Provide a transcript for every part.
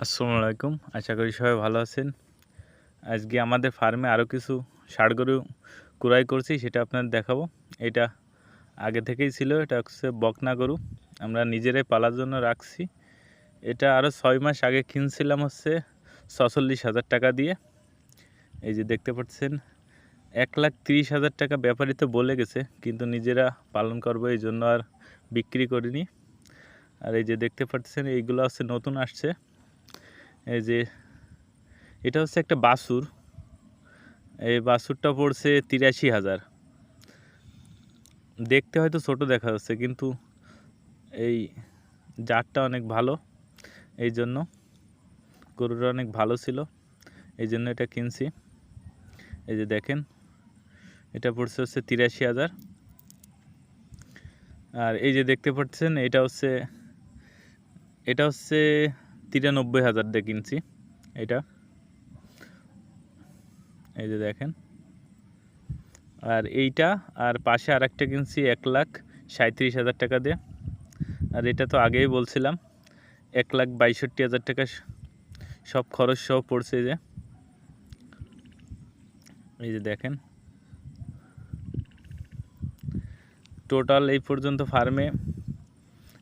আসসালামু আলাইকুম। আশা করি সবাই ভালো আছেন। আজকে আমাদের ফার্মে আরও কিছু ষাঁড় গরু ক্রয় করছি, সেটা আপনাদের দেখাবো। এটা আগে থেকেই ছিল, এটা হচ্ছে বকনা গরু। আমরা নিজেরাই পালার জন্য রাখছি। এটা আরও 6 মাস আগে কিনছিলাম হচ্ছে 46,000 টাকা দিয়ে। এই যে দেখতে পাচ্ছেন 1,30,000 টাকা ব্যাপারীতে বলে গেছে, কিন্তু নিজেরা পালন করবো এই জন্য আর বিক্রি করিনি। আর এই যে দেখতে পাচ্ছেন এইগুলো হচ্ছে নতুন আসছে। এই যে এটা হচ্ছে একটা বাছুর। এই বাছুরটা পড়ছে 83,000। দেখতে হয়তো ছোট দেখা যাচ্ছে, কিন্তু এই জাতটা অনেক ভালো, এই জন্য গরুটা অনেক ভালো ছিল, এই জন্য এটা কিনছি। এই যে দেখেন এটা পড়ছে হচ্ছে 83,000। আর এই যে দেখতে পাচ্ছেন এটা হচ্ছে 93,000 দিয়ে কিনছি এটা। এই যে দেখেন, আর এইটা আর পাশে আরেকটা কিনছি 1,37,000 টাকা দিয়ে। আর এটা তো আগেই বলছিলাম 1,62,000 টাকা সব খরচ সহ পড়ছে। এই যে দেখেন টোটাল এই পর্যন্ত ফার্মে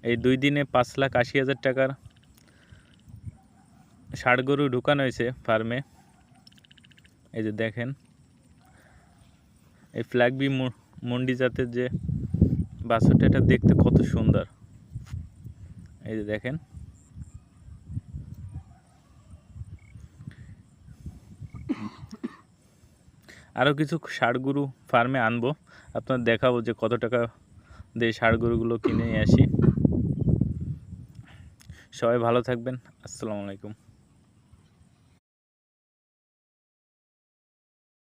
এই 2 দিনে 5,80,000 টাকার ষাঁড় গরু ঢুকানো হয়েছে ফার্মে। এই যে দেখেন এই ফ্ল্যাগবি মুন্ডি জাতের যে বাছুরটা, এটা দেখতে কত সুন্দর। এই যে দেখেন আরও কিছু ষাঁড় গরু ফার্মে আনবো, আপনার দেখাবো যে কত টাকা দিয়ে ষাঁড় গরুগুলো কিনে নিয়ে আসি। সবাই ভালো থাকবেন। আসসালামু আলাইকুম।